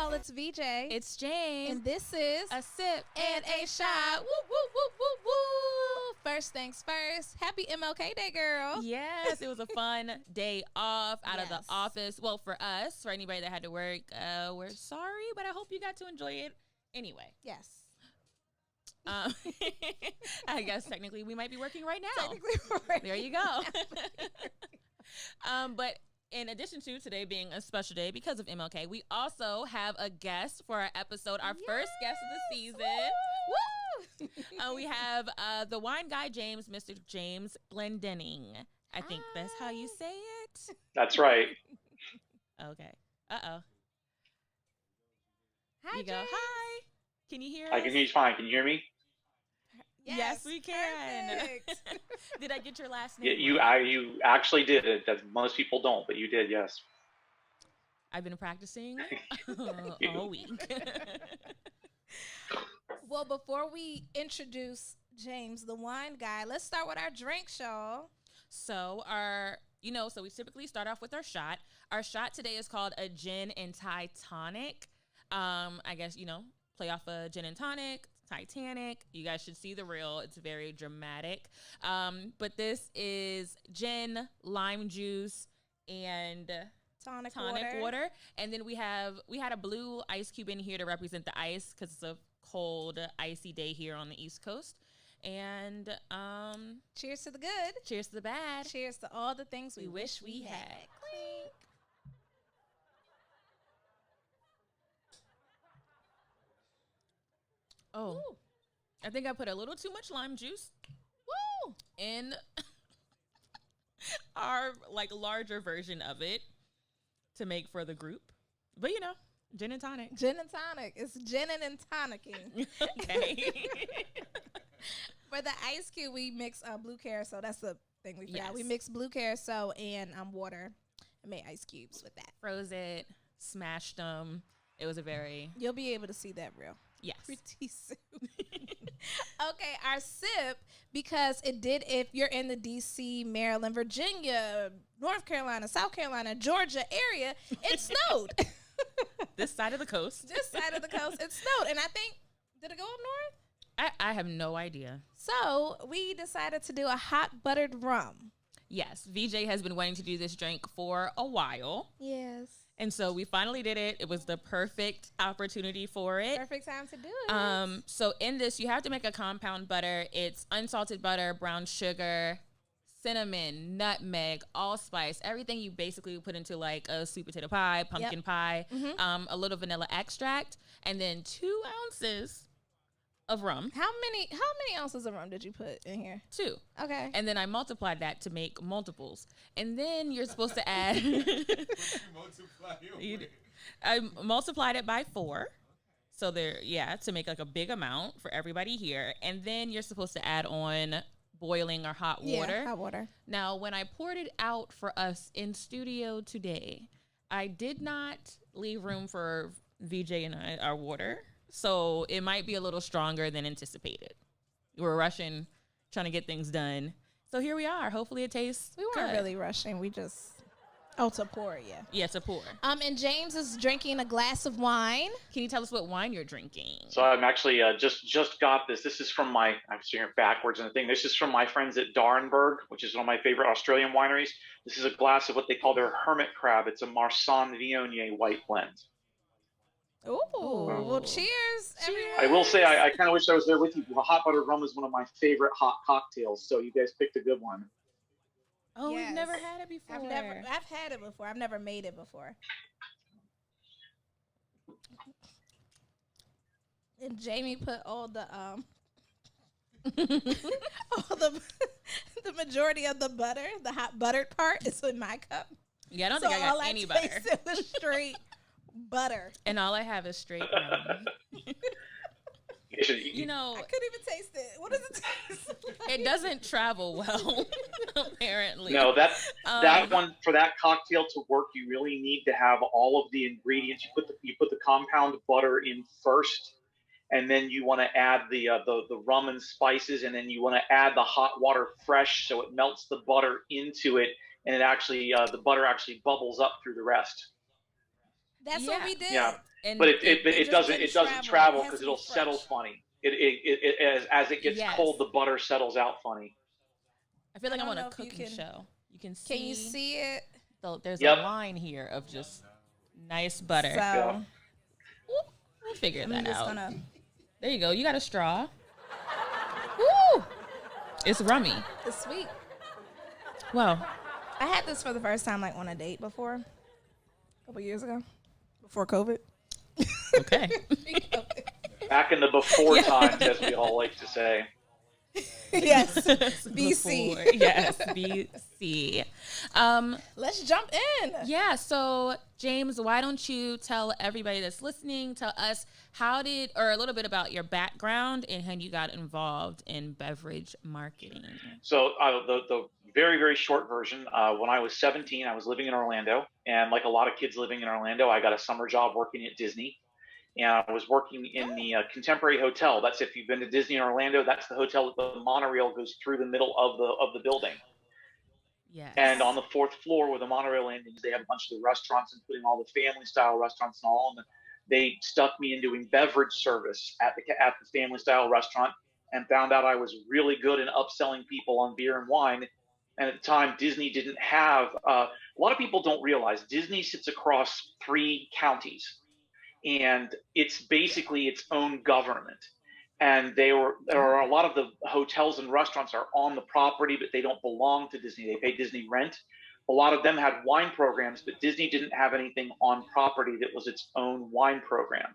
y'all, it's VJ. It's James. And this is A Sip and a Shot. Woo, woo, woo, woo, woo. First things first. Happy MLK Day, girl. Yes, it was a fun day off out of the Yes. office. Well, for us, for anybody that had to work, we're sorry, but I hope you got to enjoy it anyway. Yes. I guess technically we might be working right now. Technically, right. There you go. But in addition to today being a special day because of MLK, we also have a guest for our episode, our first guest of the season. Woo! We have the wine guy, Mr. James Glendinning. I think that's how you say it. That's right. Okay. Uh-oh. Hi, You go, James. hi. Can you hear us? I can hear you fine. Can you hear me? Yes, we can. Perfect. Did I get your last Yeah, name? you actually did it. That most people don't, but you did. Yes. I've been practicing all week. Well, before we introduce James, the wine guy, let's start with our drinks, y'all. So so we typically start off with our shot. Our shot today is called a gin and Titonic. I guess, play off a gin and tonic, Titanic. You guys should see the reel. It's very dramatic. But this is gin, lime juice, and Tonic water. And then we had a blue ice cube in here to represent the ice because it's a cold, icy day here on the East Coast. And Cheers to the good. cheers to the bad. Cheers to all the things we wish we had. Clink. Oh, Ooh. I think I put a little too much lime juice Woo! in our larger version of it to make for the group. But gin and tonic. Gin and tonic. It's ginning and tonicking. Okay. For the ice cube, we mix blue carousel. That's the thing we forgot. Yes. We mix blue carousel and water and made ice cubes with that. Froze it, smashed them. It was a very, You'll be able to see that real yes. pretty soon. Okay, our sip, because if you're in the D.C., Maryland, Virginia, North Carolina, South Carolina, Georgia area, it snowed. This side of the coast. This side of the coast, it snowed. And I think, did it go up north? I have no idea. So we decided to do a hot buttered rum. Yes, VJ has been wanting to do this drink for a while. Yes. And so we finally did it. It was the perfect opportunity for it. Perfect time to do it. So in this, you have to make a compound butter. It's unsalted butter, brown sugar, cinnamon, nutmeg, allspice, everything you basically put into like a sweet potato pie, pumpkin pie, a little vanilla extract, and then 2 ounces of rum. How many ounces of rum did you put in here? 2. Okay. And then I multiplied that to make multiples. And then you're supposed to add... I multiplied it by 4. So to make like a big amount for everybody here. And then you're supposed to add on boiling or hot water. Yeah, hot water. Now, when I poured it out for us in studio today, I did not leave room for VJ and our water. So it might be a little stronger than anticipated. We were rushing, trying to get things done. So here we are. Hopefully it tastes We weren't good. really rushing. We just to pour, yeah. Yeah, to pour. And James is drinking a glass of wine. Can you tell us what wine you're drinking? So I'm actually just got this. This is from I'm sitting here backwards in the thing. This is from my friends at Darrenberg, which is one of my favorite Australian wineries. This is a glass of what they call their hermit crab. It's a Marsanne Viognier white blend. Ooh. Well, cheers, everyone. I will say I kind of wish I was there with you. Hot buttered rum is one of my favorite hot cocktails, so you guys picked a good one. Oh, Yes. we've never had it before. I've had it before. I've never made it before. And Jamie put all the the majority of the butter, the hot buttered part, is in my cup. Yeah, I don't So think I all got I any butter. tasted was straight butter. And all I have is straight rum. You should- I couldn't even taste it. What does it taste like? It doesn't travel well, apparently. No, that one for that cocktail to work, you really need to have all of the ingredients. You put the compound butter in first, and then you want to add the rum and spices, and then you want to add the hot water fresh, so it melts the butter into it, and it actually the butter actually bubbles up through the rest. That's what we did. Yeah, And but it doesn't travel because it'll fresh. settle funny. As it gets cold, the butter settles out funny. I feel like I'm on a know if you cooking can- show. You can see. Can you see it? There's Yep. a line here of just nice butter. So Yeah. We'll figure I'm that just out. gonna. There you go. You got a straw. Woo! It's rummy. It's sweet. Well, I had this for the first time, like on a date before, a couple years ago, before COVID. okay. Back in the before times, as we all like to say. Yes, BC. Before. Yes, BC. Let's jump in. Yeah, so James, why don't you tell everybody that's listening, tell us or a little bit about your background and how you got involved in beverage marketing. So the very, very short version, when I was 17, I was living in Orlando. And like a lot of kids living in Orlando, I got a summer job working at Disney. And I was working in the Contemporary Hotel. That's, if you've been to Disney in Orlando, that's the hotel that the monorail goes through the middle of the building. Yes. And on the fourth floor where the monorail landings, they have a bunch of the restaurants, including all the family style restaurants and all. And they stuck me in doing beverage service at the family style restaurant, and found out I was really good in upselling people on beer and wine. And at the time, Disney didn't have, a lot of people don't realize Disney sits across 3 counties, and it's basically its own government. And there are a lot of the hotels and restaurants are on the property, but they don't belong to Disney. They pay Disney rent. A lot of them had wine programs, but Disney didn't have anything on property that was its own wine program.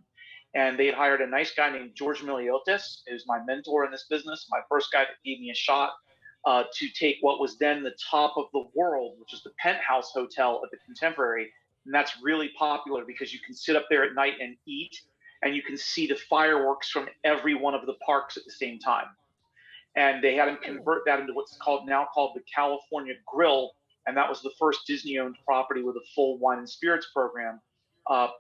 And they had hired a nice guy named George Miliotis, who's my mentor in this business, my first guy that gave me a shot to take what was then the top of the world, which is the Penthouse Hotel at the Contemporary. And that's really popular because you can sit up there at night and eat, and you can see the fireworks from every one of the parks at the same time. And they had him convert that into what's now called the California Grill, and that was the first Disney-owned property with a full wine and spirits program.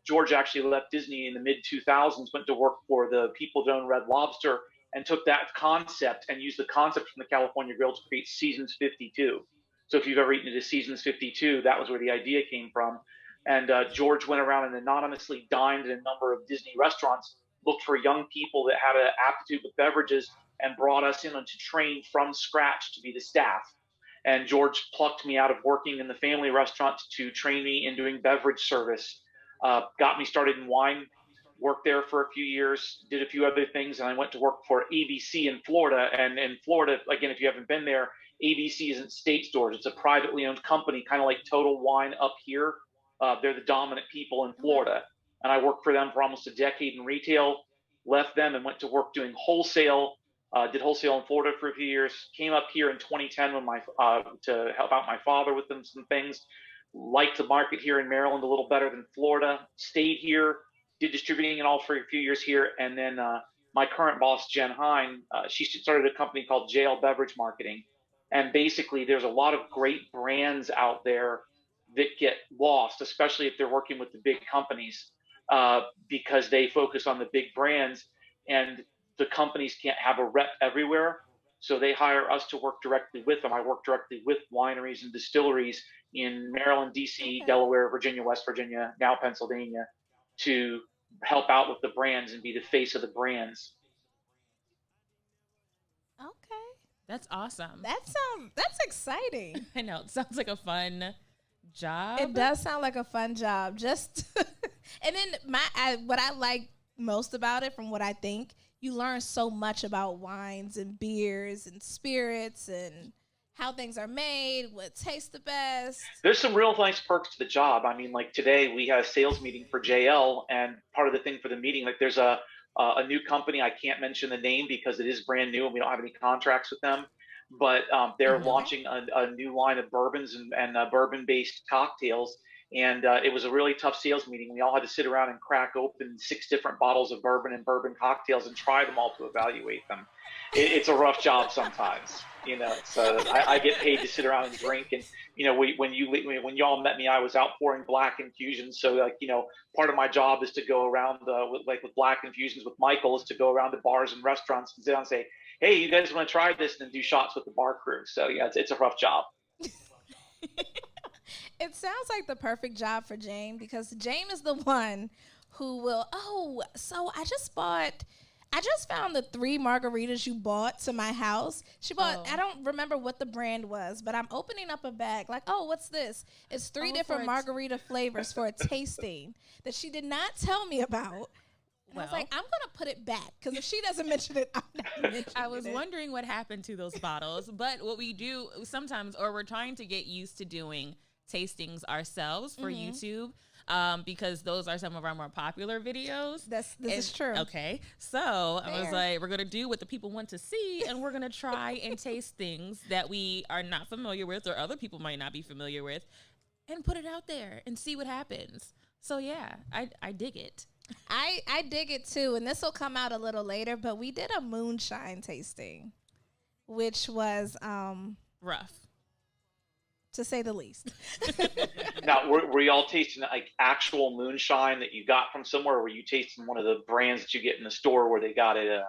George actually left Disney in the mid-2000s, went to work for the people that own Red Lobster, and took that concept and used the concept from the California Grill to create Seasons 52. So if you've ever eaten at a Seasons 52, that was where the idea came from. And George went around and anonymously dined in a number of Disney restaurants, looked for young people that had an aptitude with beverages, and brought us in to train from scratch to be the staff. And George plucked me out of working in the family restaurant to train me in doing beverage service. Got me started in wine, worked there for a few years, did a few other things, and I went to work for ABC in Florida. And in Florida, again, if you haven't been there, ABC isn't state stores. It's a privately owned company, kind of like Total Wine up here. They're the dominant people in Florida. And I worked for them for almost a decade in retail, left them and went to work doing wholesale. Did wholesale in Florida for a few years. Came up here in 2010 when to help out my father with some things. Liked the market here in Maryland a little better than Florida. Stayed here, did distributing and all for a few years here. And then my current boss, Jen Hine, she started a company called JL Beverage Marketing. And basically, there's a lot of great brands out there that get lost, especially if they're working with the big companies, because they focus on the big brands, and the companies can't have a rep everywhere. So they hire us to work directly with them. I work directly with wineries and distilleries in Maryland, DC, Delaware, Virginia, West Virginia, now Pennsylvania, to help out with the brands and be the face of the brands. Okay. That's awesome. That's exciting. I know. It sounds like a fun job. It does sound like a fun job. Just and then what I like most about it, from what I think, you learn so much about wines and beers and spirits and how things are made, what tastes the best. There's some real nice perks to the job. I mean, like today we had a sales meeting for JL, and part of the thing for the meeting, like there's a new company. I can't mention the name because it is brand new and we don't have any contracts with them. But they're launching a new line of bourbons and bourbon-based cocktails. And it was a really tough sales meeting. We all had to sit around and crack open 6 different bottles of bourbon and bourbon cocktails and try them all to evaluate them. It's a rough job sometimes, you know. So I get paid to sit around and drink. And you know, when y'all met me, I was out pouring black infusions. So like, you know, part of my job is to go around with black infusions with Michael, is to go around to bars and restaurants and sit down and say, hey, you guys want to try this, and then do shots with the bar crew. So yeah, it's a rough job. It sounds like the perfect job for Jane, because Jane is the one who will, so I just found the 3 margaritas you bought to my house. She bought, I don't remember what the brand was, but I'm opening up a bag like, what's this? It's 3 different margarita flavors for a tasting that she did not tell me about. And I was like, I'm going to put it back, because if she doesn't mention it, I'm not mentioning it. I was wondering what happened to those bottles. But what we do sometimes, or we're trying to get used to doing tastings ourselves for YouTube, because those are some of our more popular videos. This is true. Okay. So I was like, we're going to do what the people want to see, and we're going to try and taste things that we are not familiar with, or other people might not be familiar with, and put it out there and see what happens. So yeah, I dig it. I dig it too, and this will come out a little later, but we did a moonshine tasting, which was rough, to say the least. Now, were y'all tasting like actual moonshine that you got from somewhere, or were you tasting one of the brands that you get in the store where they got it,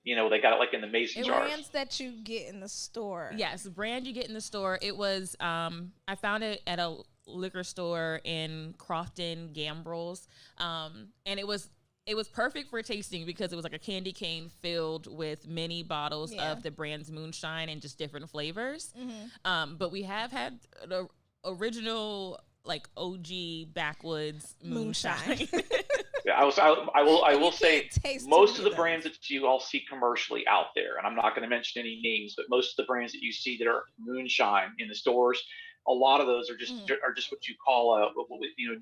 they got it like in the mason jars? Brands that you get in the store. Yes, brand you get in the store. It was, I found it at a liquor store in Crofton, Gambrills, and it was perfect for tasting, because it was like a candy cane filled with many bottles of the brand's moonshine and just different flavors. But we have had the original, like, OG backwoods moonshine. Yeah, I will say most of the brands that you all see commercially out there, and I'm not going to mention any names, but most of the brands that you see that are moonshine in the stores, a lot of those are just what you call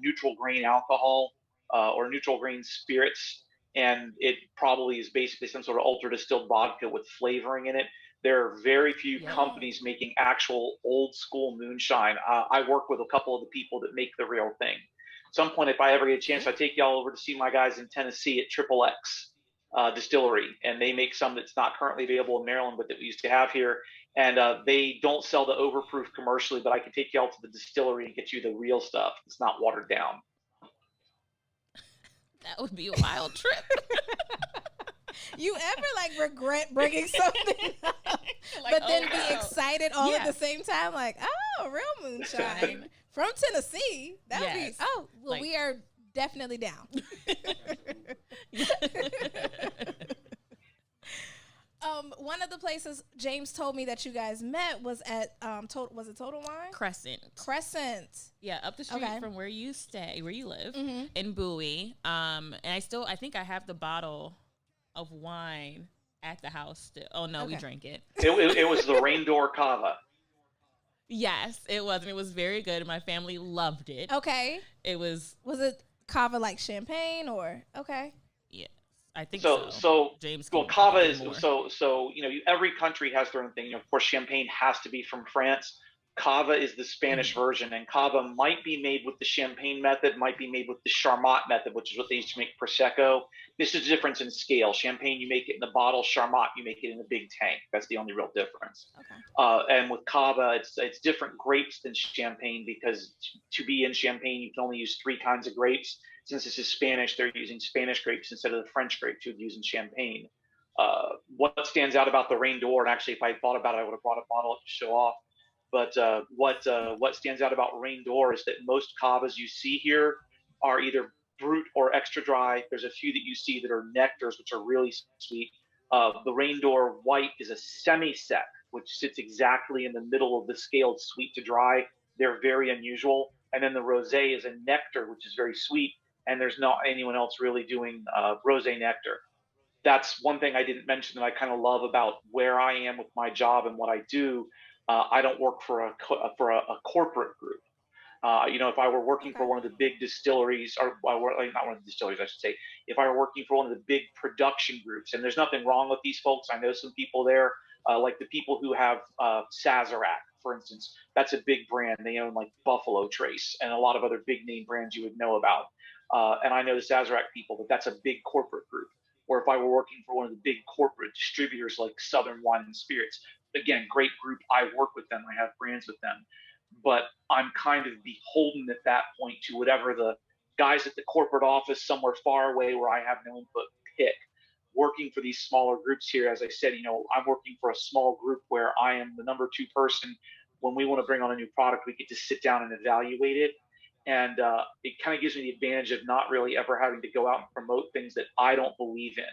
neutral grain alcohol, or neutral grain spirits, and it probably is basically some sort of ultra distilled vodka with flavoring in it. There are very few companies making actual old school moonshine. I work with a couple of the people that make the real thing. At some point, if I ever get a chance, I take y'all over to see my guys in Tennessee at Triple X Distillery, and they make some that's not currently available in Maryland, but that we used to have here. And they don't sell the overproof commercially, but I can take y'all to the distillery and get you the real stuff. It's not watered down. That would be a wild trip. You ever regret bringing something up, but then be excited all at the same time? Like, real moonshine from Tennessee. That would be, we are definitely down. One of the places James told me that you guys met was at was it Total Wine? Crescent. Yeah, up the street from where you live in Bowie. And I think I have the bottle of wine at the house still. Oh no, we drank it. It was the Rain Door Cava. Yes, it was, and it was very good. My family loved it. Okay. It was. Was it Cava like champagne or Yeah, I think so. So James. Well, Cava is so every country has their own thing. Of course, champagne has to be from France. Cava is the Spanish version, and Cava might be made with the champagne method, might be made with the Charmat method, which is what they used to make Prosecco. This is a difference in scale. Champagne, you make it in the bottle. Charmat, you make it in a big tank. That's the only real difference. And with Cava, it's different grapes than champagne, because to be in champagne, you can only use 3 kinds of grapes. Since this is Spanish, they're using Spanish grapes instead of the French grapes you'd use in champagne. What stands out about the Rain d'Or, and actually if I thought about it, I would have brought a bottle up to show off. But what stands out about Rain d'Or is that most cavas you see here are either brut or extra dry. There's a few that you see that are nectars, which are really sweet. The Rain d'Or white is a semi-sec, which sits exactly in the middle of the scale of sweet to dry. They're very unusual. And then the rosé is a nectar, which is very sweet. And there's not anyone else really doing rosé nectar. That's one thing I didn't mention that I kind of love about where I am with my job and what I do. I don't work for a corporate group. If I were working for one of the big distilleries, or not one of the distilleries, I should say, if I were working for one of the big production groups, and there's nothing wrong with these folks. I know some people there, like the people who have Sazerac, for instance. That's a big brand. They own like Buffalo Trace and a lot of other big name brands you would know about. And I know the Sazerac people, but that's a big corporate group. Or if I were working for one of the big corporate distributors like Southern Wine and Spirits, again, great group. I work with them. I have brands with them. But I'm kind of beholden at that point to whatever the guys at the corporate office somewhere far away where I have no input pick. Working for these smaller groups here, as I said, I'm working for a small group where I am the number 2 person, when we want to bring on a new product, we get to sit down and evaluate it. And it kind of gives me the advantage of not really ever having to go out and promote things that I don't believe in.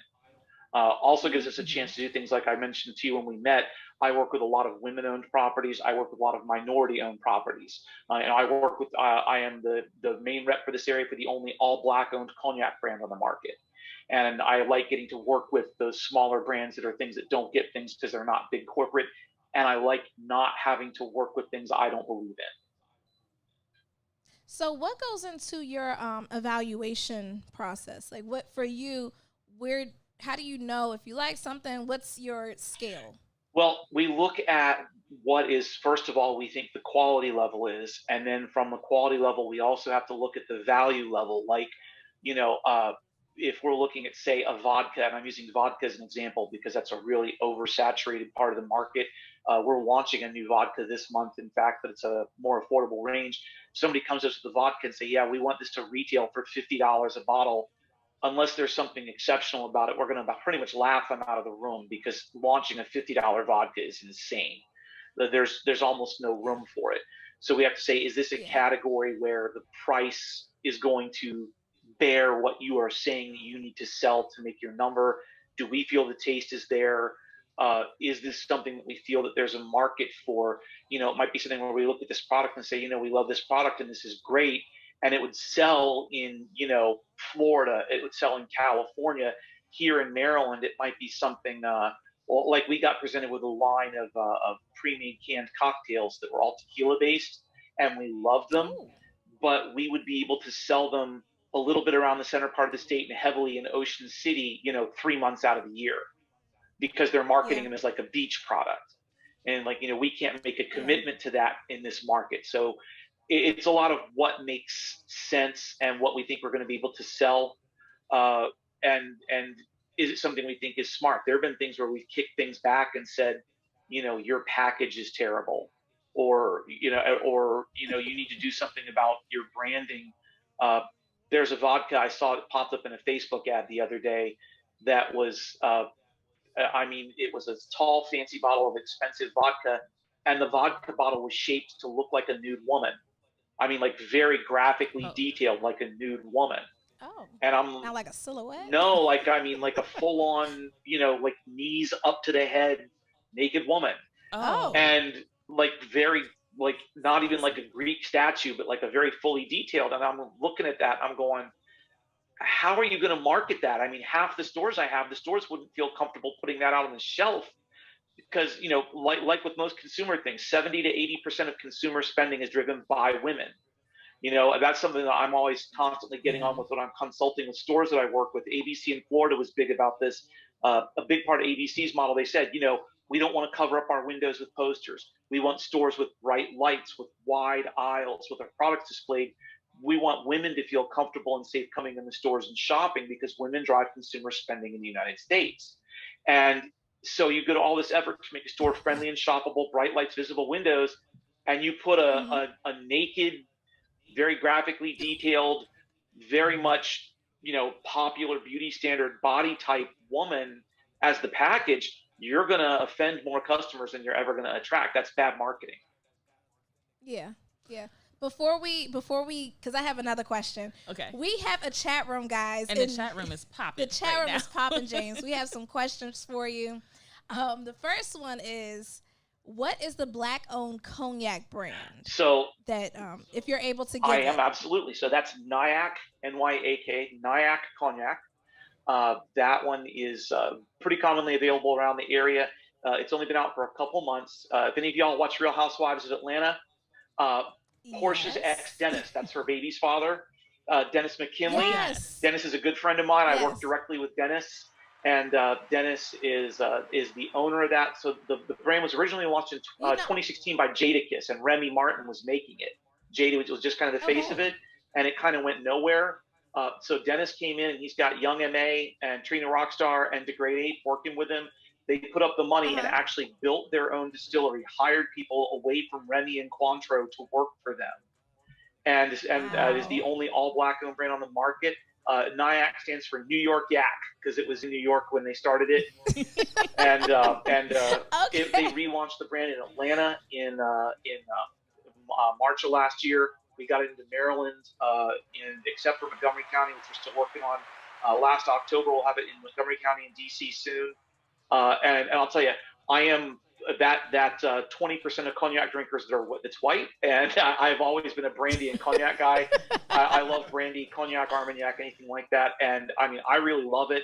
Also gives us a chance to do things like I mentioned to you when we met. I work with a lot of women-owned properties. I work with a lot of minority-owned properties. And I am the main rep for this area for the only all-black-owned cognac brand on the market. And I like getting to work with those smaller brands that are things that don't get things because they're not big corporate. And I like not having to work with things I don't believe in. So what goes into your evaluation process? Like, what for you, how do you know if you like something? What's your scale? Well, we look at what is, first of all, we think the quality level is. And then from the quality level, we also have to look at the value level. Like, if we're looking at, say, a vodka, and I'm using vodka as an example because that's a really oversaturated part of the market. We're launching a new vodka this month, in fact, but it's a more affordable range. Somebody comes to us with the vodka and say, yeah, we want this to retail for $50 a bottle. Unless there's something exceptional about it, we're going to pretty much laugh them out of the room because launching a $50 vodka is insane. There's almost no room for it. So we have to say, is this a category where the price is going to bear what you are saying that you need to sell to make your number? Do we feel the taste is there? Is this something that we feel that there's a market for? It might be something where we look at this product and say, we love this product and this is great. And it would sell in, Florida. It would sell in California. Here in Maryland, it might be something like we got presented with a line of pre-made canned cocktails that were all tequila based, and we loved them. Ooh. But we would be able to sell them a little bit around the center part of the state and heavily in Ocean City, 3 months out of the year, because they're marketing them as like a beach product. And we can't make a commitment to that in this market. So it's a lot of what makes sense and what we think we're going to be able to sell. And is it something we think is smart? There have been things where we've kicked things back and said, your package is terrible, or you need to do something about your branding. There's a vodka I saw that popped up in a Facebook ad the other day that was, it was a tall, fancy bottle of expensive vodka, and the vodka bottle was shaped to look like a nude woman. Very graphically detailed, like a nude woman. Oh. And I'm not like a silhouette? No, like a full on, knees up to the head, naked woman. Oh. And very, not even like a Greek statue, but like a very fully detailed. And I'm looking at that, I'm going, how are you going to market that? Half the stores wouldn't feel comfortable putting that out on the shelf. Because, like with most consumer things, 70 to 80% of consumer spending is driven by women. That's something that I'm always constantly getting on with when I'm consulting with stores that I work with. ABC in Florida was big about this. A big part of ABC's model, they said, we don't want to cover up our windows with posters. We want stores with bright lights, with wide aisles, with our products displayed. We want women to feel comfortable and safe coming in the stores and shopping because women drive consumer spending in the United States. And so you go to all this effort to make a store friendly and shoppable, bright lights, visible windows, and you put a naked, very graphically detailed, very much, popular beauty standard body type woman as the package, you're going to offend more customers than you're ever going to attract. That's bad marketing. Yeah. Yeah. Before we, because I have another question. Okay. We have a chat room, guys. And the chat room is popping. The chat room is popping, James. We have some questions for you. The first one is, what is the black-owned cognac brand? So that, if you're able to give I am, absolutely. So that's Nyack, N-Y-A-K, Nyack Cognac. That one is pretty commonly available around the area. It's only been out for a couple months. If any of y'all watch Real Housewives of Atlanta, Portia's ex, Dennis, that's her baby's father, Dennis McKinley. Yes. Dennis is a good friend of mine. Yes. I work directly with Dennis. And Dennis is the owner of that. So the brand was originally launched in 2016 by Jadakiss, and Remy Martin was making it. Jada was just kind of the face of it, and it kind of went nowhere. So Dennis came in, and he's got Young M.A. and Trina Rockstar and Degrade 8 working with him. They put up the money and actually built their own distillery, hired people away from Remy and Cointreau to work for them. And is the only all black owned brand on the market. NYAC stands for New York Yak because it was in New York when they started it, and they relaunched the brand in Atlanta in March of last year. We got it into Maryland, except for Montgomery County, which we're still working on. Last October, we'll have it in Montgomery County and DC soon. And I'll tell you, I am that 20% of cognac drinkers that are that's white, and I've always been a brandy and cognac guy. I love brandy, cognac, Armagnac, anything like that, and I mean, I really love it.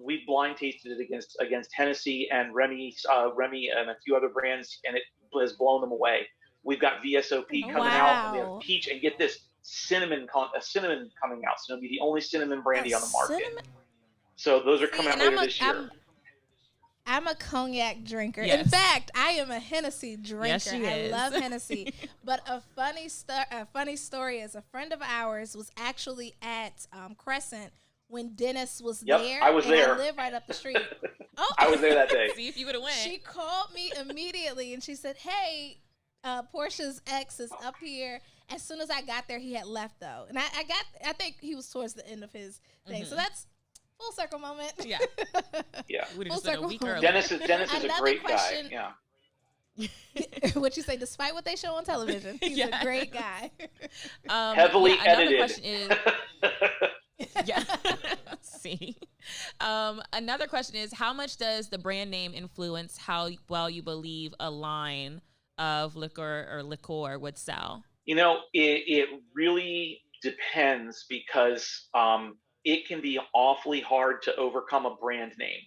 We blind tasted it against Hennessy and Remy and a few other brands, and it has blown them away. We've got VSOP coming out, and we have peach, and get this, cinnamon coming out. So it'll be the only cinnamon brandy on the market. So those are coming out later this year. I'm a cognac drinker. Yes. In fact, I am a Hennessy drinker. Yes, she is. I love Hennessy. But a funny story is a friend of ours was actually at Crescent when Dennis was there. I was there. I live right up the street. Oh, I was there that day. See if you would have went. She called me immediately and she said, "Hey, Portia's ex is up here." As soon as I got there, he had left though, and I think he was towards the end of his thing. Mm-hmm. So that's full circle moment. Yeah. Yeah. We just done a week early. Dennis is a great guy. Yeah. What you say? Despite what they show on television, he's a great guy. Heavily edited. Another question is. Yeah. See. Another question is, how much does the brand name influence how well you believe a line of liqueur would sell? It really depends because it can be awfully hard to overcome a brand name.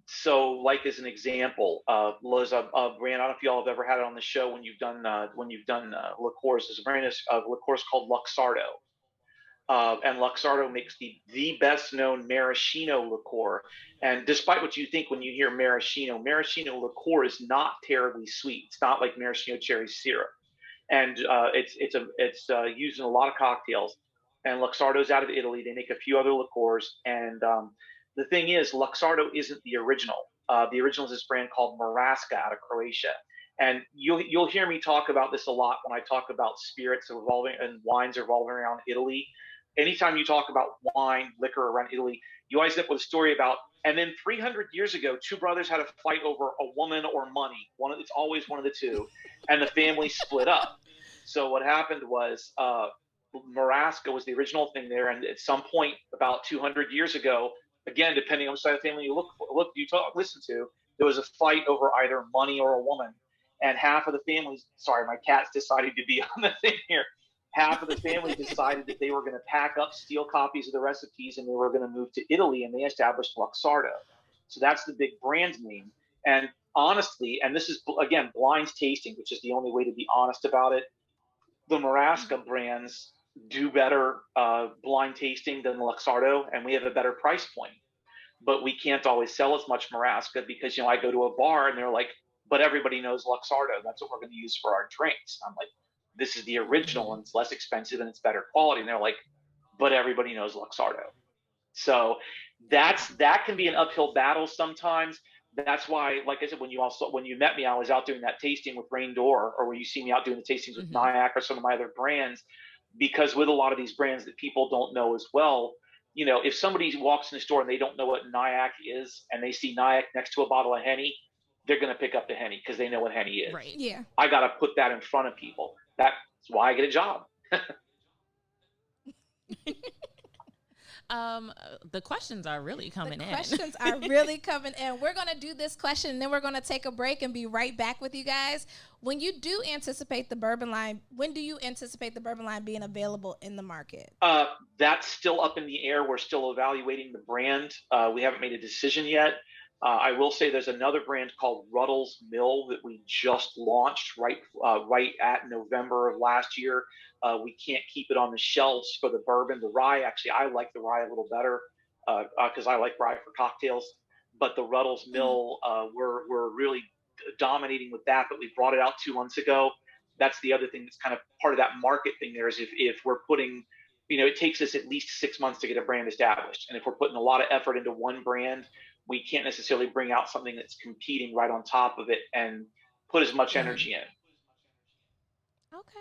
So, like as an example, was a brand. I don't know if y'all have ever had it on the show when you've done liqueurs. There's a brand of liqueurs called Luxardo. And Luxardo makes the best known maraschino liqueur. And despite what you think when you hear maraschino liqueur is not terribly sweet. It's not like maraschino cherry syrup. And it's used in a lot of cocktails. And Luxardo's out of Italy. They make a few other liqueurs. And the thing is, Luxardo isn't the original. The original is this brand called Maraschino out of Croatia. And you'll hear me talk about this a lot when I talk about spirits revolving and wines revolving around Italy. Anytime you talk about wine, liquor around Italy, you always end up with a story about, and then 300 years ago, two brothers had a fight over a woman or money. It's always one of the two, and the family split up. So what happened was Maraschino was the original thing there, and at some point about 200 years ago, again, depending on which side of the family you listen to, there was a fight over either money or a woman, and half of the families. Sorry, my cat's decided to be on the thing here. Half of the family decided that they were going to pack up, steal copies of the recipes, and they were going to move to Italy, and they established Luxardo. So that's the big brand name. And honestly, and this is, again, blind tasting, which is the only way to be honest about it, the Maraschino brands do better blind tasting than Luxardo, and we have a better price point. But we can't always sell as much Maraschino because, I go to a bar, and they're like, but everybody knows Luxardo. That's what we're going to use for our drinks. I'm like, this is the original and it's less expensive and it's better quality. And they're like, but everybody knows Luxardo. So that can be an uphill battle sometimes. That's why, like I said, when you met me, I was out doing that tasting with Rain Door, or when you see me out doing the tastings with NYAC or some of my other brands, because with a lot of these brands that people don't know as well, if somebody walks in the store and they don't know what NYAC is and they see NYAC next to a bottle of Henny, they're going to pick up the Henny because they know what Henny is. Right. Yeah. I got to put that in front of people. That's why I get a job. The questions are really coming in. Questions are really coming in. We're going to do this question, and then we're going to take a break and be right back with you guys. When you do anticipate the bourbon line, when do you anticipate the bourbon line being available in the market? That's still up in the air. We're still evaluating the brand. We haven't made a decision yet. I will say there's another brand called Ruddle's Mill that we just launched right at November of last year. We can't keep it on the shelves for the bourbon. The rye, actually, I like the rye a little better because I like rye for cocktails. But the Ruddle's Mill, we're really dominating with that. But we brought it out 2 months ago. That's the other thing that's kind of part of that market thing there is if we're putting, it takes us at least 6 months to get a brand established. And if we're putting a lot of effort into one brand, we can't necessarily bring out something that's competing right on top of it and put as much energy in. Okay.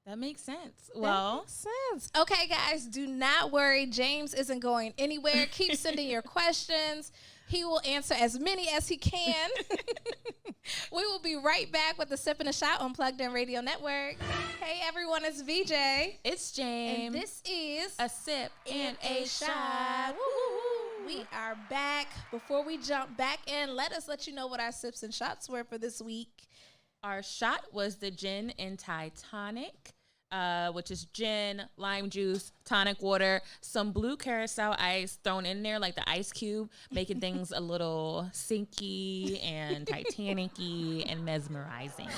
That makes sense. That makes sense. Okay, guys, do not worry. James isn't going anywhere. Keep sending your questions. He will answer as many as he can. We will be right back with the Sip and a Shot on Plugged In Radio Network. Hey, everyone, it's VJ. It's James. And this is A Sip and a Shot. Woo-hoo-hoo. We are back. Before we jump back in, let you know what our sips and shots were for this week. Our shot was the gin and Titonic, which is gin, lime juice, tonic water, some blue curacao ice thrown in there like the ice cube, making things a little sinky and Titanic-y and mesmerizing.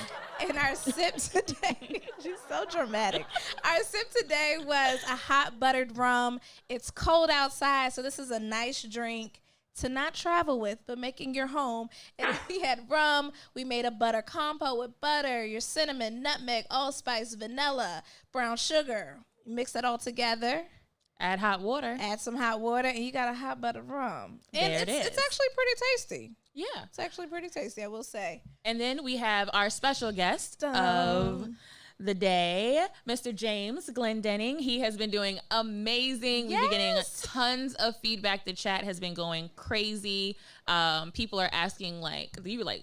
And our sip today, she's so dramatic. Our sip today was a hot buttered rum. It's cold outside, so this is a nice drink to not travel with, but make in your home. And we had rum. We made a butter compo with butter, your cinnamon, nutmeg, allspice, vanilla, brown sugar. You mix that all together. Add hot water. Add some hot water, and you got a hot buttered rum. And there it is. It's actually pretty tasty. Yeah. It's actually pretty tasty, I will say. And then we have our special guest of the day, Mr. James Glendinning. He has been doing amazing. We've been getting tons of feedback. The chat has been going crazy. People are asking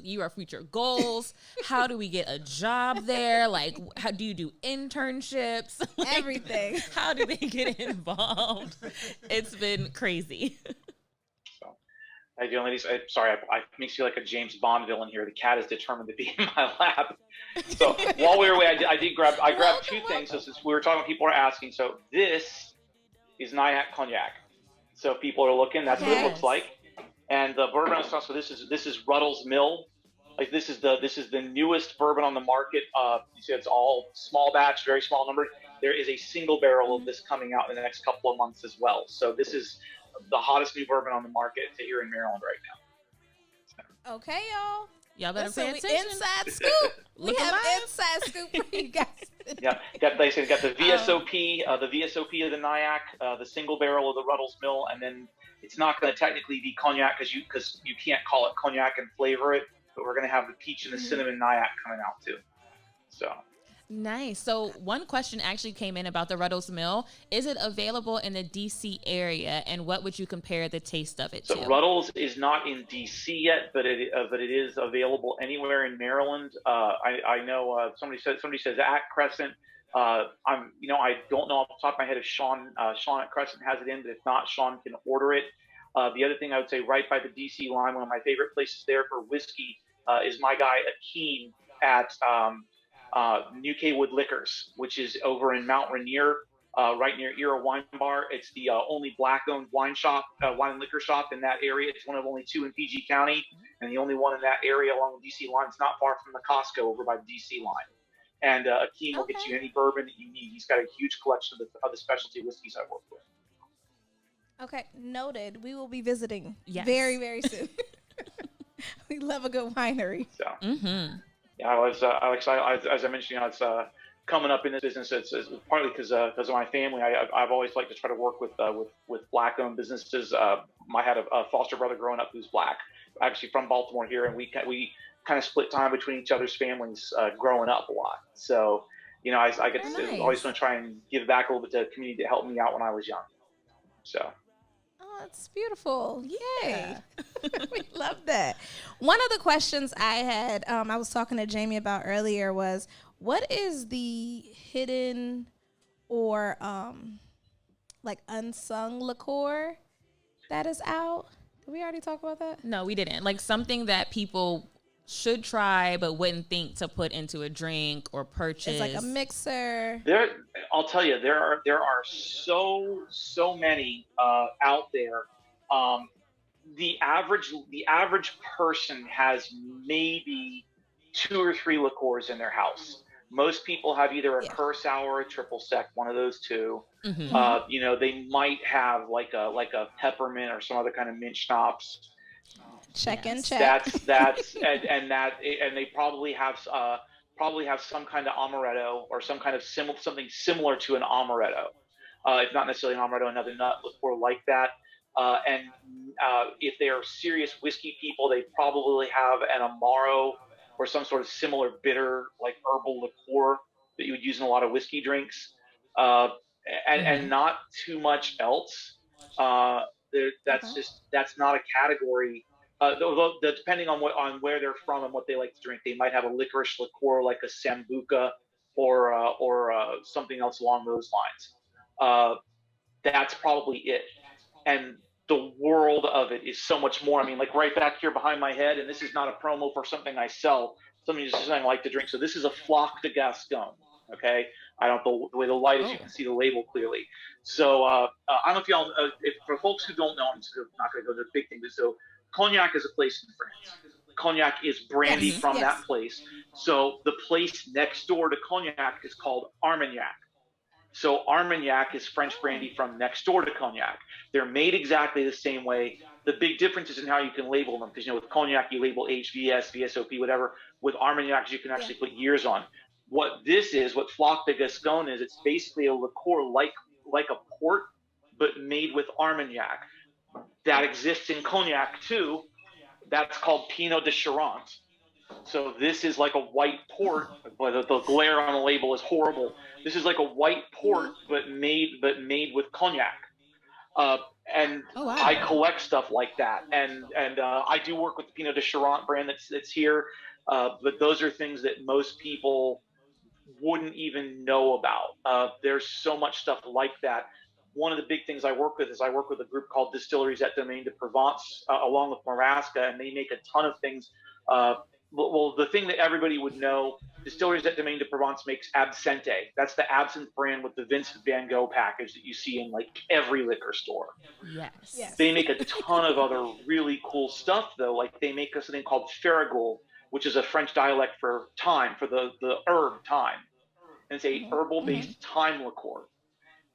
you are future goals. How do we get a job there? Like, how do you do internships? Everything. How do they get involved? It's been crazy. How you doing, ladies? Sorry, I makes you like a James Bond villain here. The cat is determined to be in my lap. So while we were away, I grabbed two things. So since we were talking, people are asking. So this is Nyack Cognac. So if people are looking, that's what it looks like. And the bourbon stuff. So this is Ruddle's Mill. Like this is the newest bourbon on the market. You see, it's all small batch, very small number. There is a single barrel of this coming out in the next couple of months as well. So this is the hottest new bourbon on the market here in Maryland right now. Okay, y'all. Y'all better pay attention. Inside scoop. We have inside scoop for you guys. Yeah, got the VSOP, the VSOP of the Nyack, the single barrel of the Ruddle's Mill, and then it's not going to technically be cognac because you can't call it cognac and flavor it, but we're going to have the peach and the cinnamon Nyack coming out too. So. Nice. So one question actually came in about the Ruddle's Mill. Is it available in the DC area, and what would you compare the taste of it to? So Ruddle's is not in DC yet, but it is available anywhere in Maryland. I know somebody says at Crescent. I don't know off the top of my head if Sean at Crescent has it in, but if not, Sean can order it. The other thing I would say, right by the DC line, one of my favorite places there for whiskey is my guy Akeem at New Kaywood Liqueurs, which is over in Mount Rainier, right near Era Wine Bar. It's the only black-owned wine and liquor shop in that area. It's one of only two in PG County, and the only one in that area along the DC line. It's not far from the Costco over by the DC line. And Akeem will get you any bourbon that you need. He's got a huge collection of the specialty whiskeys I work with. Okay, noted. We will be visiting very, very soon. We love a good winery. So. Mm-hmm. Yeah, I was as I mentioned, it's coming up in this business. It's partly because of my family. I've always liked to try to work with black-owned businesses. I had a foster brother growing up who's black, actually from Baltimore here, and we kind of split time between each other's families growing up a lot. So, I get to always want to try and give back a little bit to the community that helped me out when I was young. So. That's beautiful. Yay. We love that. One of the questions I had, I was talking to Jamie about earlier was, what is the hidden or unsung liqueur that is out? Did we already talk about that? No, we didn't. Like something that people should try but wouldn't think to put into a drink or purchase. It's like a mixer. I'll tell you, there are so many out there. The average person has maybe 2 or 3 liqueurs in their house. Most people have either a curacao or a triple sec, one of those two. Mm-hmm. They might have like a peppermint or some other kind of mint schnapps. Check. And they probably have some kind of amaretto or some kind of something similar to an amaretto, if not necessarily an amaretto, another nut liqueur like that. And if they are serious whiskey people, they probably have an amaro or some sort of similar bitter like herbal liqueur that you would use in a lot of whiskey drinks, and not too much else. That's not a category. Depending on where they're from and what they like to drink, they might have a licorice liqueur like a sambuca or something else along those lines. That's probably it. And the world of it is so much more. I mean, like right back here behind my head, and this is not a promo for something I sell, something I like to drink. So this is a Floc de Gascon. Okay, I don't know the way the light is, you can see the label clearly. So I don't know if y'all, if for folks who don't know, I'm not going to go to the big thing, but so Cognac is a place in France. Cognac is brandy from that place. So the place next door to Cognac is called Armagnac. So Armagnac is French brandy from next door to Cognac. They're made exactly the same way. The big difference is in how you can label them, because with Cognac you label HVS, VSOP, whatever. With Armagnac you can actually put years on. What this is, what Floc de Gascon is, it's basically a liqueur like a port, but made with Armagnac. That exists in Cognac too. That's called Pinot de Charente. So this is like a white port, but the glare on the label is horrible. This is like a white port, but made with Cognac. And I collect stuff like that, and I do work with the Pinot de Charente brand that's here, but those are things that most people wouldn't even know about. There's so much stuff like that. One of the big things I work with is I work with a group called Distilleries at Domaine de Provence, along with Marasca, and they make a ton of things. Well, the thing that everybody would know, Distilleries at Domaine de Provence makes Absinthe. That's the Absinthe brand with the Vincent van Gogh package that you see in like every liquor store. Yes. They make a ton of other really cool stuff, though. Like they make something called Ferragoul, which is a French dialect for thyme, for the herb thyme. And it's a herbal-based thyme liqueur.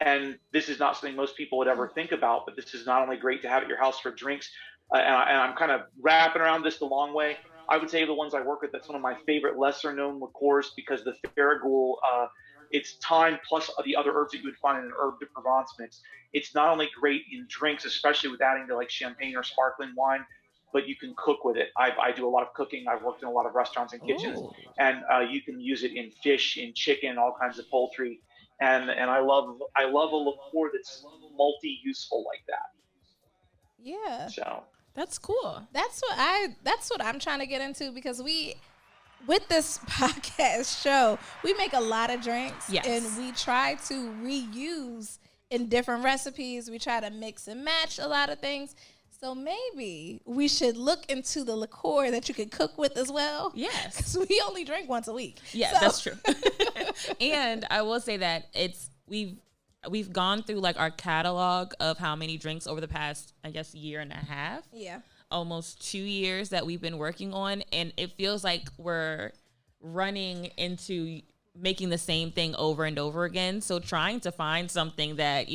And this is not something most people would ever think about, but this is not only great to have at your house for drinks, and I'm kind of wrapping around this the long way. I would say the ones I work with, that's one of my favorite lesser-known liqueurs, because the Ferragoul, it's thyme plus the other herbs that you would find in an herb de Provence mix. It's not only great in drinks, especially with adding to like champagne or sparkling wine, but you can cook with it. I do a lot of cooking. I've worked in a lot of restaurants and kitchens, and you can use it in fish, in chicken, all kinds of poultry. And I love a liqueur that's multi-useful like that. Yeah. So that's cool. That's what I'm trying to get into, because with this podcast show, we make a lot of drinks, and we try to reuse in different recipes. We try to mix and match a lot of things. So maybe we should look into the liqueur that you can cook with as well. Yes. Because we only drink once a week. Yeah, that's true. And I will say that we've gone through like our catalog of how many drinks over the past, I guess, year and a half. Yeah. Almost 2 years that we've been working on. And it feels like we're running into making the same thing over and over again. So trying to find something that,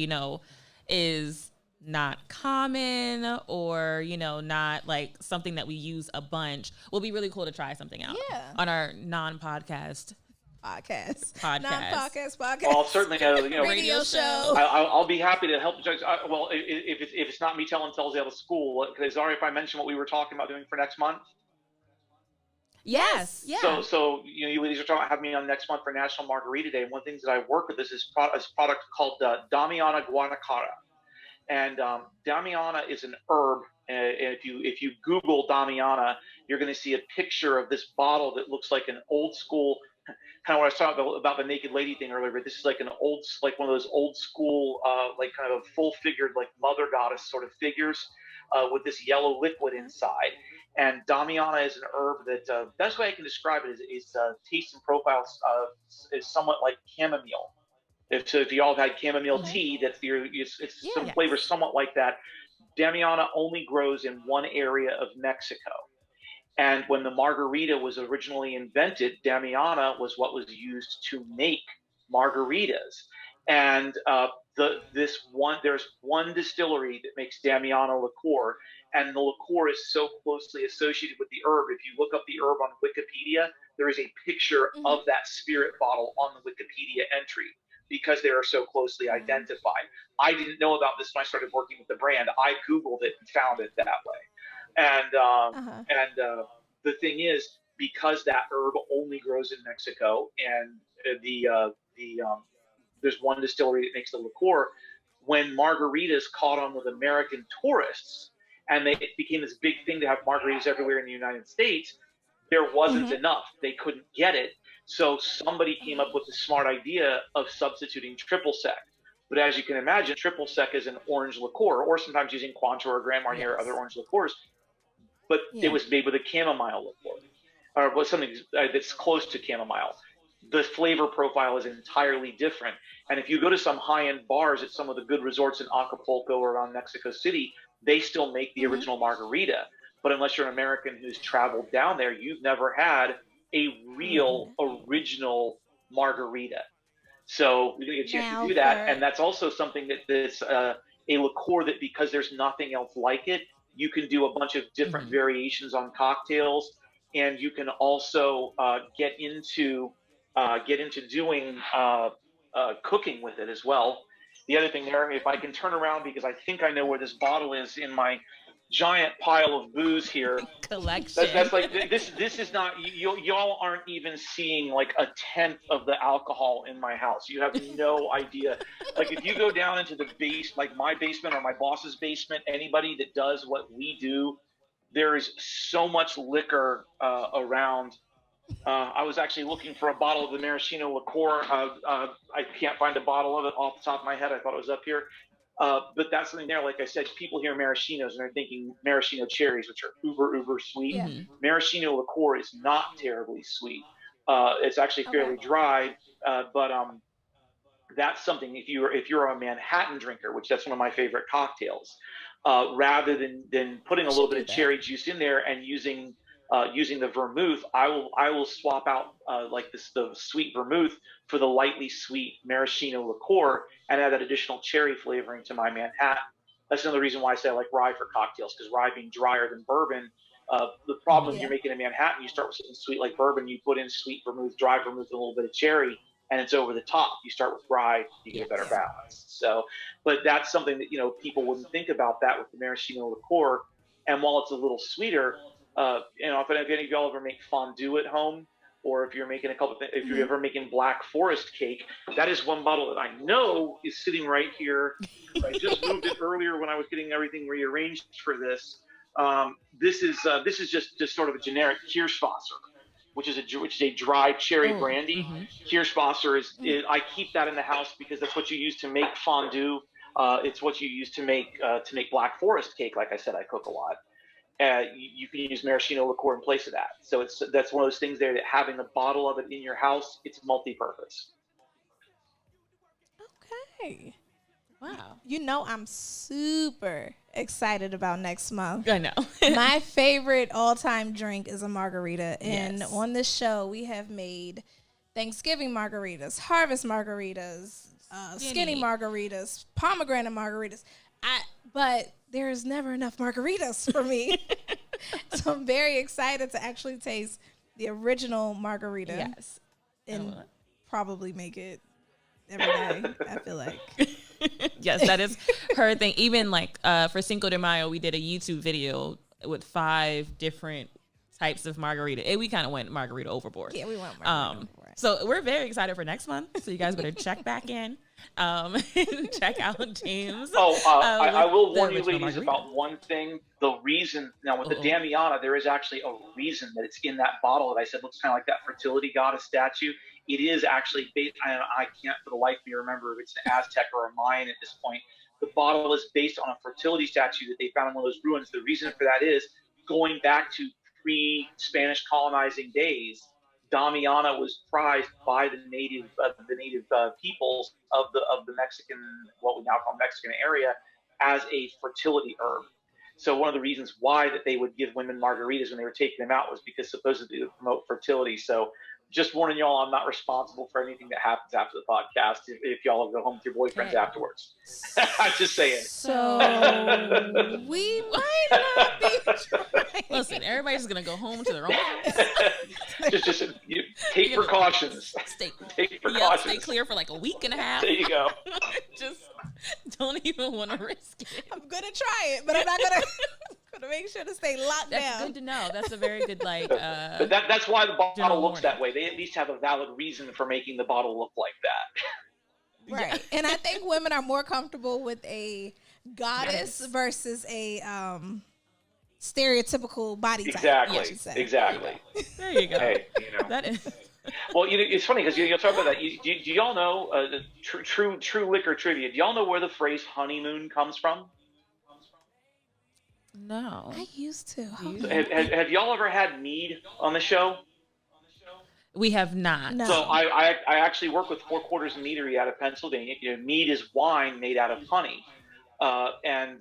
is not common or, not like something that we use a bunch will be really cool to try something out on our non-podcast podcast. Non-podcast podcast. Well, I'll certainly, radio show. I'll be happy to help. Well, if it's not me telling tales out of school, is it all right if I mention what we were talking about doing for next month? Yes. Yeah. So you ladies are talking about having me on next month for National Margarita Day. And one of the things that I work with is this product called Damiana Guanacada. And Damiana is an herb. And if you Google Damiana, you're going to see a picture of this bottle that looks like an old school, kind of what I was talking about the naked lady thing earlier. But this is like like one of those old school, like kind of full figured, like mother goddess sort of figures with this yellow liquid inside. And Damiana is an herb that best way I can describe it is taste and profile is somewhat like chamomile. If you all have had chamomile tea, it's some flavors somewhat like that. Damiana only grows in one area of Mexico. And when the margarita was originally invented, Damiana was what was used to make margaritas. And there's one distillery that makes Damiana liqueur, and the liqueur is so closely associated with the herb. If you look up the herb on Wikipedia, there is a picture of that spirit bottle on the Wikipedia entry, because they are so closely identified. I didn't know about this when I started working with the brand. I Googled it and found it that way. And the thing is, because that herb only grows in Mexico, and there's one distillery that makes the liqueur. When margaritas caught on with American tourists, and it became this big thing to have margaritas everywhere in the United States, there wasn't enough. They couldn't get it. So somebody came up with the smart idea of substituting triple sec. But as you can imagine, triple sec is an orange liqueur, or sometimes using Cointreau or Grand Marnier or other orange liqueurs. But it was made with a chamomile liqueur, or was something that's close to chamomile. The flavor profile is entirely different. And if you go to some high-end bars at some of the good resorts in Acapulco or around Mexico City, they still make the original margarita. But unless you're an American who's traveled down there, you've never had a real original margarita. So you're going to get a chance to do that. And that's also something that's a liqueur that, because there's nothing else like it, you can do a bunch of different variations on cocktails. And you can also get into doing cooking with it as well. The other thing there, if I can turn around, because I think I know where this bottle is in my giant pile of booze here. Collection. That's like, this is not, y'all aren't even seeing like a tenth of the alcohol in my house. You have no idea. Like if you go down into the base, like my basement or my boss's basement, anybody that does what we do, there is so much liquor around. I was actually looking for a bottle of the Maraschino Liqueur. I can't find a bottle of it off the top of my head. I thought it was up here. But that's something there. Like I said, people hear maraschinos and they're thinking maraschino cherries, which are uber sweet. Yeah. Maraschino liqueur is not terribly sweet. It's actually fairly dry. But that's something, if you're a Manhattan drinker, which that's one of my favorite cocktails, rather than putting a little bit of cherry juice in there and using the vermouth, I will swap out the sweet vermouth for the lightly sweet maraschino liqueur and add that additional cherry flavoring to my Manhattan. That's another reason why I say I like rye for cocktails, because rye being drier than bourbon, the problem if you're making a Manhattan, you start with something sweet like bourbon, you put in sweet vermouth, dry vermouth, and a little bit of cherry, and it's over the top. You start with rye, you get a better balance. So, but that's something that, people wouldn't think about that with the maraschino liqueur. And while it's a little sweeter, if any of y'all ever make fondue at home, or if you're making if you're ever making Black Forest cake, that is one bottle that I know is sitting right here. I just moved it earlier when I was getting everything rearranged for this. This is just sort of a generic Kirschwasser, which is a dry cherry brandy. Kirschwasser is I keep that in the house because that's what you use to make fondue. It's what you use to make Black Forest cake. Like I said, I cook a lot. You can use maraschino liqueur in place of that. So that's one of those things there that having a bottle of it in your house, it's multi-purpose. Okay. Wow. I'm super excited about next month. I know. My favorite all-time drink is a margarita. And on this show, we have made Thanksgiving margaritas, harvest margaritas, skinny margaritas, pomegranate margaritas. But there's never enough margaritas for me. So I'm very excited to actually taste the original margarita. Yes. And probably make it every day, I feel like. Yes, that is her thing. Even for Cinco de Mayo, we did a YouTube video with 5 different types of margarita. And we kind of went margarita overboard. Yeah, we went margarita overboard. So we're very excited for next month. So you guys better check back in. Check out James. I will warn you ladies about one thing. The reason, now with the Damiana, there is actually a reason that it's in that bottle that I said looks kind of like that fertility goddess statue. It is actually based, I can't for the life of me remember if it's an Aztec or a Mayan at this point. The bottle is based on a fertility statue that they found in one of those ruins. The reason for that is going back to pre-Spanish colonizing days, Damiana was prized by the native peoples of the Mexican, what we now call Mexican area, as a fertility herb. So one of the reasons why that they would give women margaritas when they were taking them out was because supposedly to promote fertility. So just warning y'all, I'm not responsible for anything that happens after the podcast if y'all go home with your boyfriends afterwards. I'm just saying. So we might not be trying. Listen, everybody's going to go home to their own house. just take precautions. Take precautions. Stay clear for like a week and a half. There you go. Just don't even want to risk it. I'm going to try it, but I'm not going to to make sure to stay locked That's down. good to know. That's a very good that's why the bottle looks warning. that way. They at least have a valid reason for making the bottle look like that. Right. And I think women are more comfortable with a goddess versus a stereotypical body type. Exactly. There you go. Hey, That is. Well, it's funny because you'll talk about that. Do y'all know the true liquor trivia? Do y'all know where the phrase honeymoon comes from? No. I used to. Have y'all ever had mead on the show? We have not. No. So I actually work with Four Quarters Meadery out of Pennsylvania. Mead is wine made out of honey, and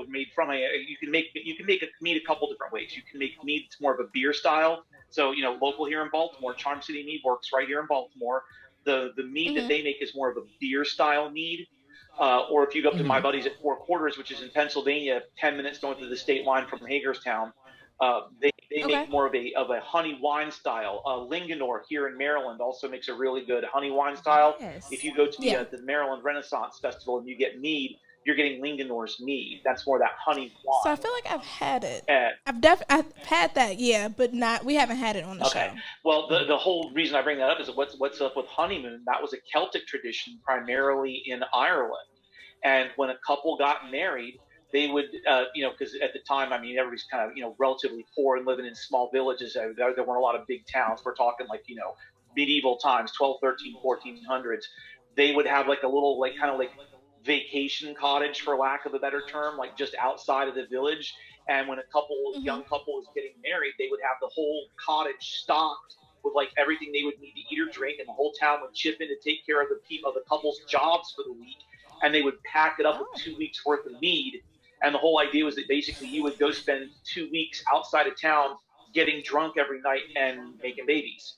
made from you can make mead a couple different ways. You can make mead that's more of a beer style. So local here in Baltimore, Charm City Mead works right here in Baltimore. The mead that they make is more of a beer style mead. Or if you go up to my buddies at Four Quarters, which is in Pennsylvania, 10 minutes north of the state line from Hagerstown, they make more of a honey wine style. Linganore here in Maryland also makes a really good honey wine style. Yes. If you go to the Maryland Renaissance Festival and you get mead, you're getting Linganore's mead. That's more that honey wine. So I feel like I've had it. I've had that, yeah, but we haven't had it on the show. Well, the whole reason I bring that up is what's up with honeymoon. That was a Celtic tradition primarily in Ireland. And when a couple got married, they would, because at the time, I mean, everybody's kind of, relatively poor and living in small villages. There weren't a lot of big towns. We're talking like, medieval times, 12, 13, 1400s. They would have like a little, like kind of like vacation cottage, for lack of a better term, like just outside of the village. And when a young couple was getting married, they would have the whole cottage stocked with like everything they would need to eat or drink, and the whole town would chip in to take care of the couple's jobs for the week. And they would pack it up with 2 weeks worth of mead. And the whole idea was that basically you would go spend 2 weeks outside of town getting drunk every night and making babies.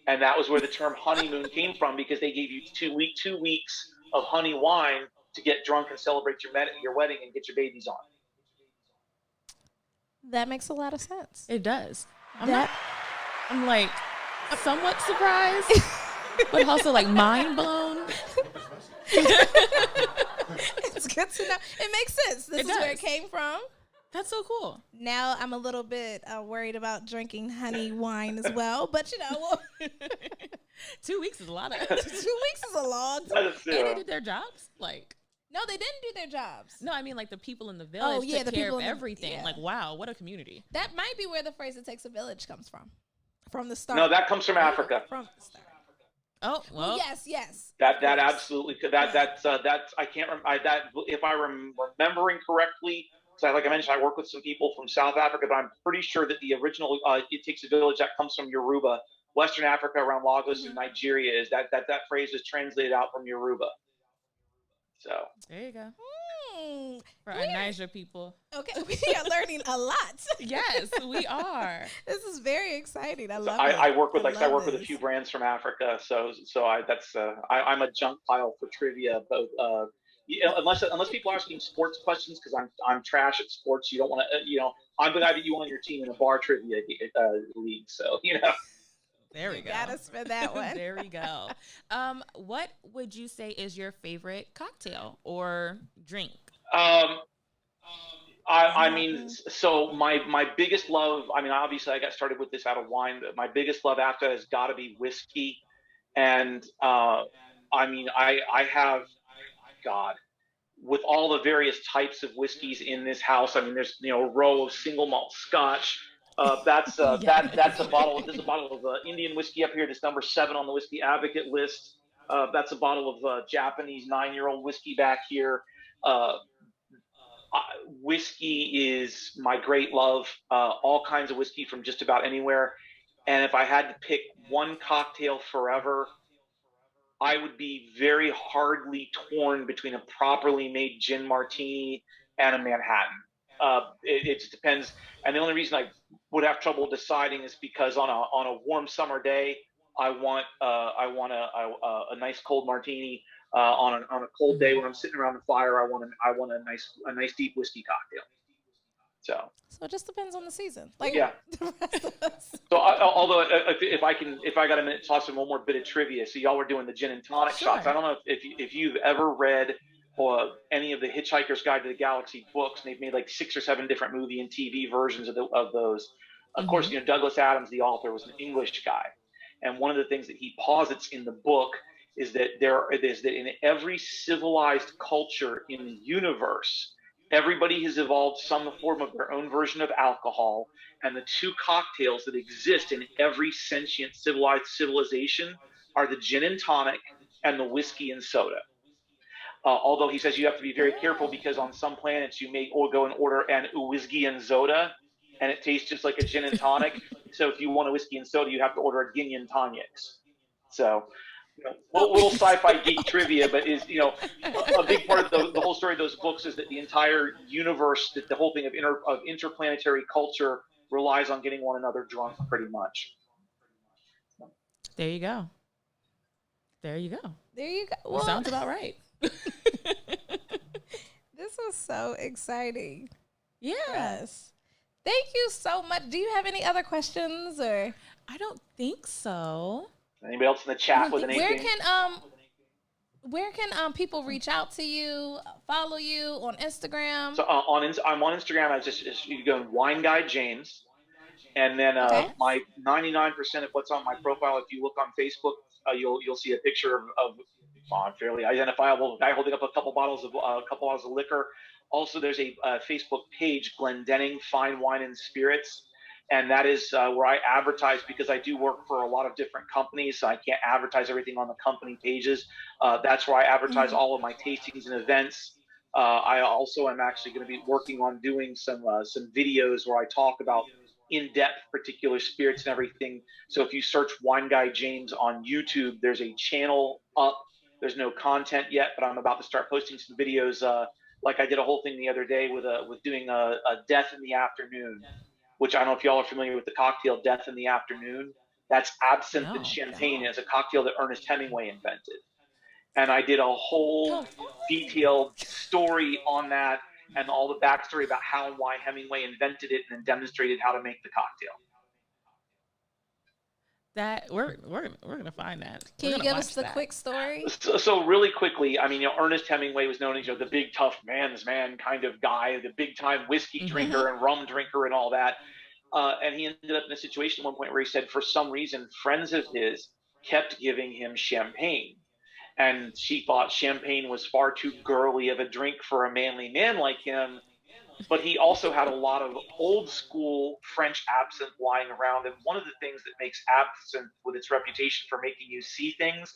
And that was where the term honeymoon came from, because they gave you 2 weeks of honey wine to get drunk and celebrate your wedding and get your babies on. That makes a lot of sense. It does. I'm like somewhat surprised, but also like mind blown. It's good to know. It makes sense. This is where it came from. That's so cool. Now I'm a little bit worried about drinking honey wine as well, but 2 weeks is a lot of. 2 weeks is a long time. And they did their jobs, like. No, they didn't do their jobs. No, I mean like the people in the village took care of everything. Yeah. Like, wow, what a community. That might be where the phrase "it takes a village" comes from the start. No, that comes from Africa. From the start. Oh well. Yes. That absolutely could. That's I can't remember that if I'm remembering correctly. So like I mentioned, I work with some people from South Africa, but I'm pretty sure that the original "it takes a village" that comes from Yoruba, Western Africa, around Lagos and Nigeria. Is that phrase is translated out from Yoruba. So there you go. For our Niger people. Okay, we are learning a lot. Yes, we are. This is very exciting. I love it. I work with a few brands from Africa, so I'm a junk pile for trivia. Both unless people are asking sports questions, because I'm trash at sports. You don't want to, I'm the guy that you want on your team in a bar trivia league. So There we go. Got us for that one. There we go. What would you say is your favorite cocktail or drink? I mean, so my biggest love, I mean, obviously I got started with this out of wine, but my biggest love after that has got to be whiskey. And I mean, I have, God, with all the various types of whiskeys in this house, I mean, there's, a row of single malt Scotch. That's a bottle. There's a bottle of Indian whiskey up here. That's number 7 on the Whiskey Advocate list. That's a bottle of Japanese 9-year-old whiskey back here. Whiskey is my great love. All kinds of whiskey from just about anywhere. And if I had to pick one cocktail forever, I would be very hardly torn between a properly made gin martini and a Manhattan. It just depends. And the only reason I would have trouble deciding is because on a warm summer day, I want a nice cold martini. On a cold day when I'm sitting around the fire, I want a nice deep whiskey cocktail. So it just depends on the season. Like yeah. The rest of us. So although if I got a minute to toss in one more bit of trivia. So y'all were doing the gin and tonic shots. I don't know if you've ever read any of the Hitchhiker's Guide to the Galaxy books, and they've made like 6 or 7 different movie and TV versions of those. Of course, Douglas Adams, the author, was an English guy, and one of the things that he posits in the book is that in every civilized culture in the universe, everybody has evolved some form of their own version of alcohol, and the 2 cocktails that exist in every sentient civilized civilization are the gin and tonic and the whiskey and soda. Although he says you have to be very careful because on some planets you may go and order an whiskey and soda, and it tastes just like a gin and tonic. So if you want a whiskey and soda, you have to order a gin and tonics. So, little sci-fi geek trivia, but is a big part of the whole story of those books is that the entire universe, that the whole thing of interplanetary culture relies on getting one another drunk, pretty much. There you go. There you go. There you go. Well, sounds about right. This was so exciting. Yeah. Yes. Thank you so much. Do you have any other questions or? I don't think so. Anybody else in the chat with anything? Where can people reach out to you, follow you on Instagram? So I'm on Instagram. You go Wine Guy James, and then my 99% of what's on my profile. If you look on Facebook, you'll see a picture of I'm fairly identifiable guy holding up a couple bottles of liquor. Also, there's a Facebook page, Glendinning Fine Wine and Spirits, and that is where I advertise because I do work for a lot of different companies, so I can't advertise everything on the company pages. That's where I advertise all of my tastings and events. I also am actually going to be working on doing some videos where I talk about in-depth particular spirits and everything. So if you search Wine Guy James on YouTube, there's a channel up. There's no content yet, but I'm about to start posting some videos. Like I did a whole thing the other day with doing a Death in the Afternoon, which I don't know if y'all are familiar with the cocktail Death in the Afternoon. That's absinthe and champagne. It's a cocktail that Ernest Hemingway invented. And I did a whole detailed story on that and all the backstory about how and why Hemingway invented it and then demonstrated how to make the cocktail. That we're gonna find that. Can you give us the quick story? So really quickly, I mean, Ernest Hemingway was known as the big tough man's man kind of guy, the big time whiskey drinker and rum drinker and all that. And he ended up in a situation at one point where he said, for some reason, friends of his kept giving him champagne, and she thought champagne was far too girly of a drink for a manly man like him. But he also had a lot of old school French absinthe lying around. And one of the things that makes absinthe, with its reputation for making you see things,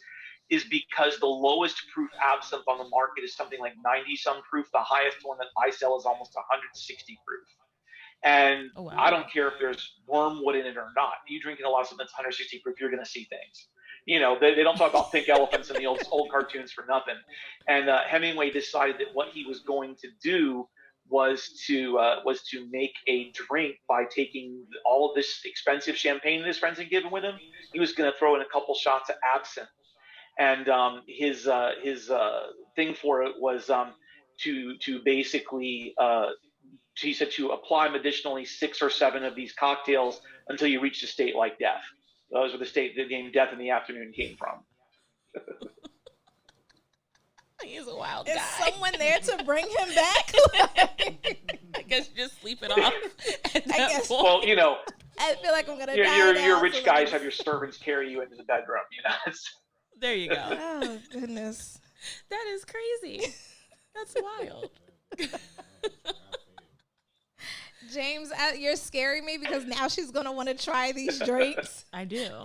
is because the lowest proof absinthe on the market is something like 90-some proof. The highest one that I sell is almost 160 proof. And I don't care if there's wormwood in it or not. You drinking a lot of something that's 160 proof, you're going to see things. They don't talk about pink elephants in the old cartoons for nothing. And Hemingway decided that what he was going to do was to make a drink by taking all of this expensive champagne that his friends had given with him. He was going to throw in a couple shots of absinthe, and his thing for it was to basically he said to apply medicinally 6 or 7 of these cocktails until you reach a state like death. Those were the state the name Death in the Afternoon came from. He's a wild guy. Is someone there to bring him back? I guess just sleep it off. Well, I feel like I'm gonna die. Your rich guys have your servants carry you into the bedroom. There you go. Oh goodness, that is crazy. That's wild. James, you're scaring me because now she's gonna want to try these drinks. I do.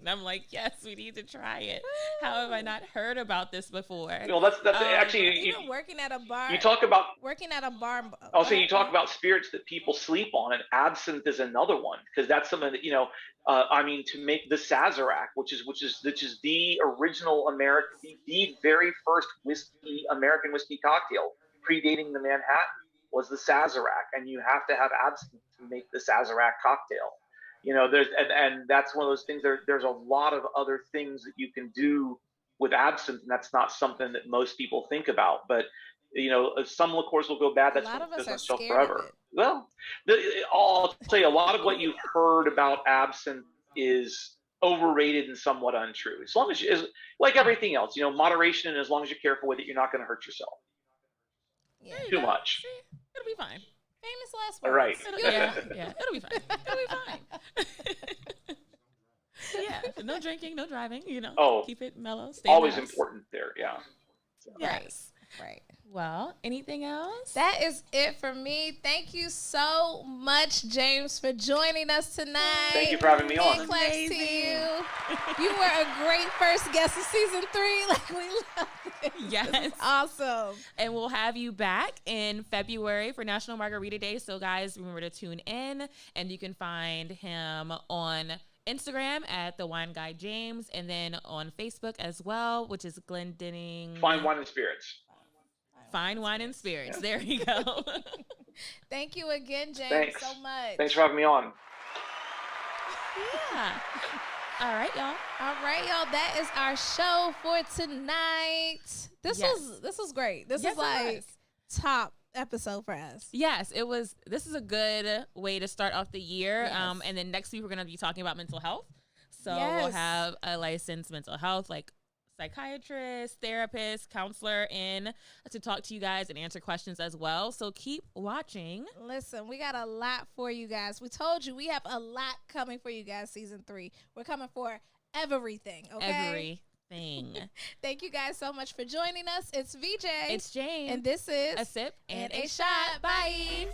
I'm like, yes, we need to try it. How have I not heard about this before? That's actually working at a bar. You talk about working at a bar. Also, you talk about spirits that people sleep on, and absinthe is another one because that's something that to make the Sazerac, which is the original the very first American whiskey cocktail, predating the Manhattan, was the Sazerac, and you have to have absinthe to make the Sazerac cocktail. And that's one of those things. There's a lot of other things that you can do with absinthe, and that's not something that most people think about. But some liqueurs will go bad. That's a lot of us are shelf scared forever. of it. Well, I'll tell you, a lot of what you've heard about absinthe is overrated and somewhat untrue. As long as like everything else, moderation, and as long as you're careful with it, you're not going to hurt yourself too much. See? It'll be fine. Famous last All words. right. Yeah, it'll be fine. It'll be fine. Yeah, no drinking, no driving. Keep it mellow. Stay Always in the house. important there. Yeah. Yes. Right. Well, anything else? That is it for me. Thank you so much, James, for joining us tonight. Thank you for having me on. Big claps to you. You were a great first guest of season 3. Like, we love it. Yes. Awesome. And we'll have you back in February for National Margarita Day. So, guys, remember to tune in. And you can find him on Instagram at The Wine Guy James, and then on Facebook as well, which is Glendinning. Fine Wine and Spirits. Fine Wine and Spirits. There you go. Thank you again, James, so much. Thanks for having me on. Yeah. All right, y'all. That is our show for tonight. This was great. This is like top episode for us. Yes, it was. This is a good way to start off the year. Yes. And then next week we're going to be talking about mental health. So we'll have a licensed mental health, like psychiatrist, therapist, counselor in to talk to you guys and answer questions as well. So keep watching. Listen, we got a lot for you guys. We told you we have a lot coming for you guys season 3. We're coming for everything, okay? Everything. Thank you guys so much for joining us. It's VJ. It's Jane. And this is A Sip and a Shot. Bye.